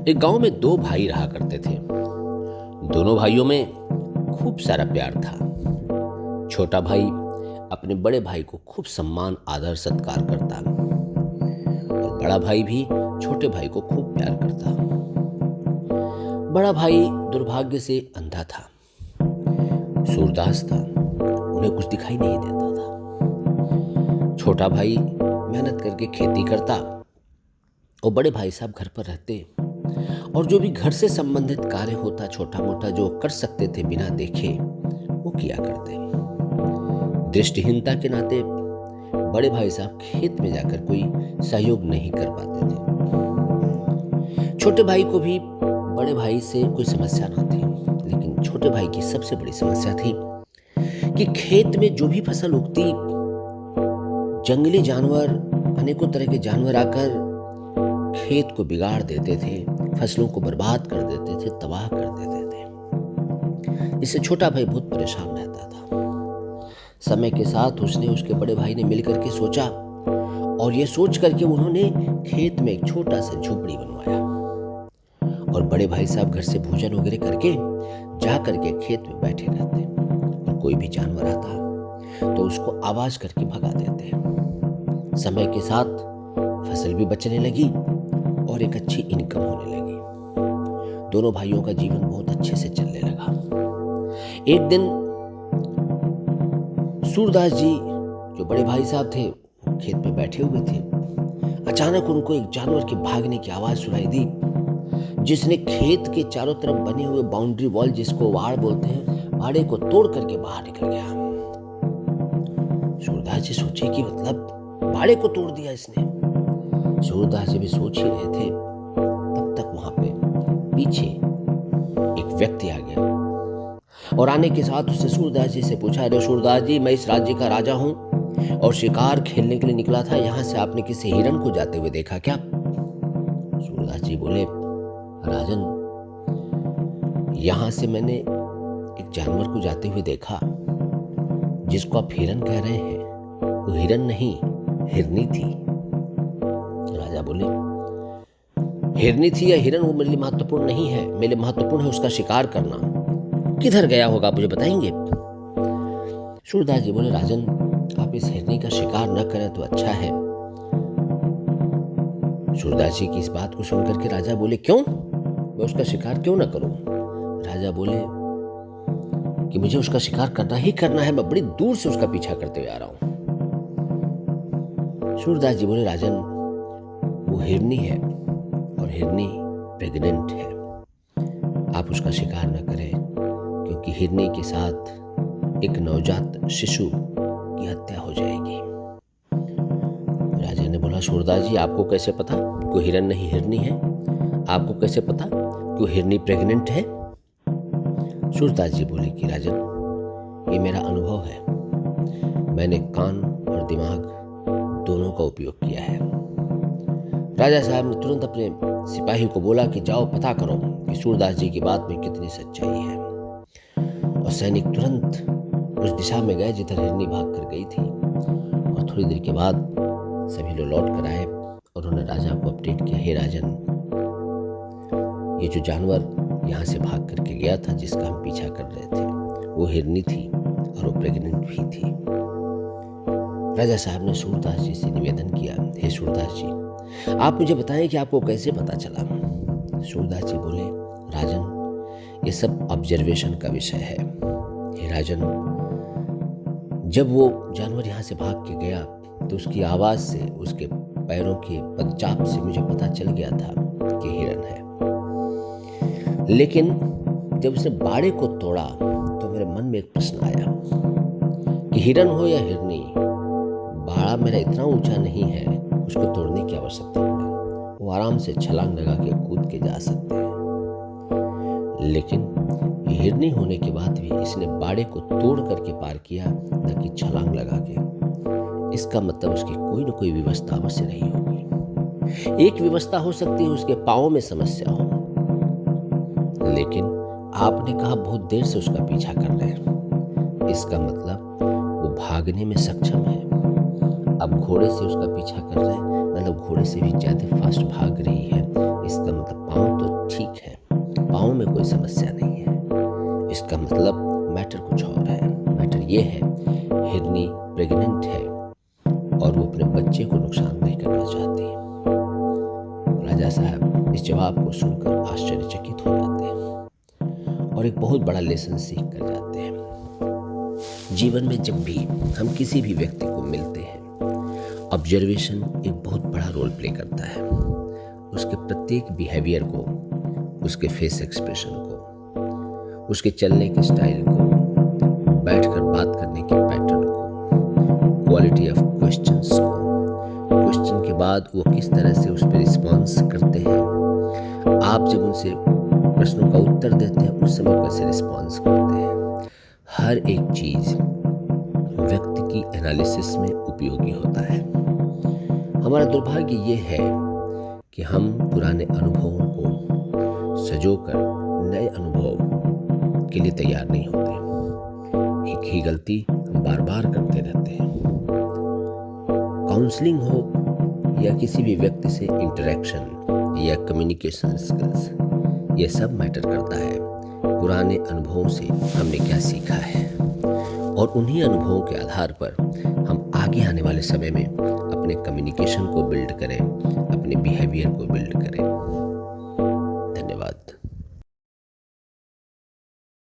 एक गांव में दो भाई रहा करते थे। दोनों भाइयों में खूब सारा प्यार था। छोटा भाई अपने बड़े भाई को खूब सम्मान आदर सत्कार करता और बड़ा भाई भी छोटे भाई को खूब प्यार करता। बड़ा भाई दुर्भाग्य से अंधा था, सूरदास था, उन्हें कुछ दिखाई नहीं देता था। छोटा भाई मेहनत करके खेती करता और बड़े भाई साहब घर पर रहते और जो भी घर से संबंधित कार्य होता छोटा मोटा जो कर सकते थे बिना देखे वो किया करते। दृष्टिहीनता के नाते बड़े भाई साहब खेत में जाकर कोई सहयोग नहीं कर पाते थे। छोटे भाई को भी बड़े भाई से कोई समस्या ना थी, लेकिन छोटे भाई की सबसे बड़ी समस्या थी कि खेत में जो भी फसल उगती, जंगली जानवर, अनेकों तरह के जानवर आकर खेत को बिगाड़ देते थे, फसलों को बर्बाद कर देते थे, तबाह कर देते थे। इससे छोटा भाई बहुत परेशान रहता था। समय के साथ उसने उसके बड़े भाई ने मिलकर के सोचा और ये सोच करके उन्होंने खेत में एक छोटा सा झोपड़ी बनवाया और बड़े भाई साहब घर से भोजन वगैरह करके जा करके खेत में बैठे रहते और कोई भी जानवर आता तो उसको आवाज करके भगा देते। समय के साथ फसल भी बचने लगी और एक अच्छी इनकम होने लगी। दोनों भाइयों का जीवन बहुत अच्छे से चलने लगा। एक दिन सूरदास जी जो बड़े भाई साहब थे वो खेत में बैठे हुए थे। अचानक उनको एक जानवर के भागने की आवाज सुनाई दी, जिसने खेत के चारों तरफ बने हुए बाउंड्री वॉल, जिसको वाड़ बोलते हैं, वाड़े को तोड़ करके बाहर निकल गया। सूरदास जी सोचे कि मतलब वाड़े को तोड़ दिया इसने। सूरदास जी भी सोच ही रहे थे, तब तक वहां पे पीछे एक व्यक्ति आ गया और आने के साथ उसने सूरदास जी से पूछा, अरे सूरदास जी, मैं इस राज्य का राजा हूं और शिकार खेलने के लिए निकला था, यहां से आपने किसी हिरण को जाते हुए देखा क्या? सूरदास जी बोले, राजन, यहां से मैंने एक जानवर को जाते हुए देखा, जिसको आप हिरण कह रहे हैं वो हिरण नहीं, हिरनी थी। राजा बोले, हिरनी थी या हिरण वो मेरे लिए महत्वपूर्ण नहीं है, मेरे लिए महत्वपूर्ण है उसका शिकार करना। किधर गया होगा आप मुझे बताएंगे? सूरदास जी बोले, राजन, आप इस हिरनी का शिकार न करें तो अच्छा है। सूरदास जी की इस बात को सुनकर के राजा बोले, क्यों? मैं उसका शिकार क्यों ना करूं? राजा बोले कि मुझे उसका शिकार करना ही करना है, मैं बड़ी दूर से उसका पीछा करते हुए आ रहा हूं। सूरदास जी बोले, राजन, वो हिरनी है और हिरनी प्रेग्नेंट है, आप उसका शिकार न करें, क्योंकि हिरनी के साथ एक नवजात शिशु की हत्या हो जाएगी। राजा ने बोला, सूरदास जी, आपको कैसे पता कोई हिरण नहीं हिरनी है? आपको कैसे पता कि हिरनी प्रेग्नेंट है? सूरदास जी बोले कि राजन, ये मेरा अनुभव है, मैंने कान और दिमाग दोनों का उपयोग किया है। राजा साहब ने तुरंत अपने सिपाही को बोला कि जाओ पता करो कि सूरदास जी की बात में कितनी सच्चाई है। और सैनिक तुरंत उस दिशा में गए जिधर हिरनी भाग कर गई थी और थोड़ी देर के बाद सभी लोग लौट कर आए और उन्होंने राजा को अपडेट किया, हे राजन, ये जो जानवर यहाँ से भाग करके गया था, जिसका हम पीछा कर रहे थे, वो हिरनी थी और वो प्रेग्नेंट भी थी। राजा साहब ने सूरदास जी से निवेदन किया, हे सूरदास जी, आप मुझे बताएं कि आपको कैसे पता चला? सूरदास जी बोले, राजन, ये सब ऑब्जर्वेशन का विषय है। हे राजन, जब वो जानवर यहाँ से भाग के गया तो उसकी आवाज से, उसके पैरों के पदचाप से मुझे पता चल गया था कि हिरन है। लेकिन जब उसने बाड़े को तोड़ा तो मेरे मन में एक प्रश्न आया कि हिरन हो या हिरनी, बाड़ा मेरा इतना ऊंचा नहीं है, उसको तोड़ने की आवश्यकता पड़े, वो आराम से छलांग लगा के कूद के जा सकते हैं। लेकिन हिरनी होने के बाद भी इसने बाड़े को तोड़ करके पार किया, न कि छलांग लगा के। इसका मतलब उसकी कोई न कोई व्यवस्था अवश्य रही होगी। एक व्यवस्था हो सकती है उसके पाँव में समस्या हो, लेकिन आपने कहा बहुत देर से उसका पीछा कर रहे हैं, इसका मतलब वो भागने में सक्षम है। अब घोड़े से उसका पीछा कर रहे हैं, मतलब घोड़े से भी ज्यादा फास्ट भाग रही है, इसका मतलब पाँव तो में कोई समस्या नहीं है। इसका मतलब मैटर कुछ और है। मैटर ये है हिरनी प्रेग्नेंट है और वो अपने बच्चे को नुकसान नहीं करना चाहती। राजा साहब इस जवाब को सुनकर आश्चर्यचकित हो जाते हैं और एक बहुत बड़ा लेसन सीख कर जाते हैं। जीवन में जब भी हम किसी भी व्यक्ति को मिलते हैं, ऑब्जर्वेशन एक बहुत बड़ा रोल प्ले करता है। उसके प्रत्येक बिहेवियर को, उसके फेस एक्सप्रेशन को, उसके चलने के स्टाइल को, बैठकर बात करने के पैटर्न को, क्वालिटी ऑफ क्वेश्चंस को, क्वेश्चन के बाद वो किस तरह से उस पर रिस्पॉन्स करते हैं, आप जब उनसे प्रश्नों का उत्तर देते हैं उस समय कैसे रिस्पॉन्स करते हैं, हर एक चीज़ व्यक्ति की एनालिसिस में उपयोगी होता है। हमारा दुर्भाग्य ये है कि हम पुराने अनुभवों को सजोकर नए अनुभव के लिए तैयार नहीं होते। एक ही गलती हम बार बार करते रहते हैं। काउंसलिंग हो या किसी भी व्यक्ति से इंटरेक्शन या कम्युनिकेशन स्किल्स, ये सब मैटर करता है। पुराने अनुभवों से हमने क्या सीखा है और उन्हीं अनुभवों के आधार पर हम आगे आने वाले समय में अपने कम्युनिकेशन को बिल्ड करें, अपने बिहेवियर को बिल्ड करें।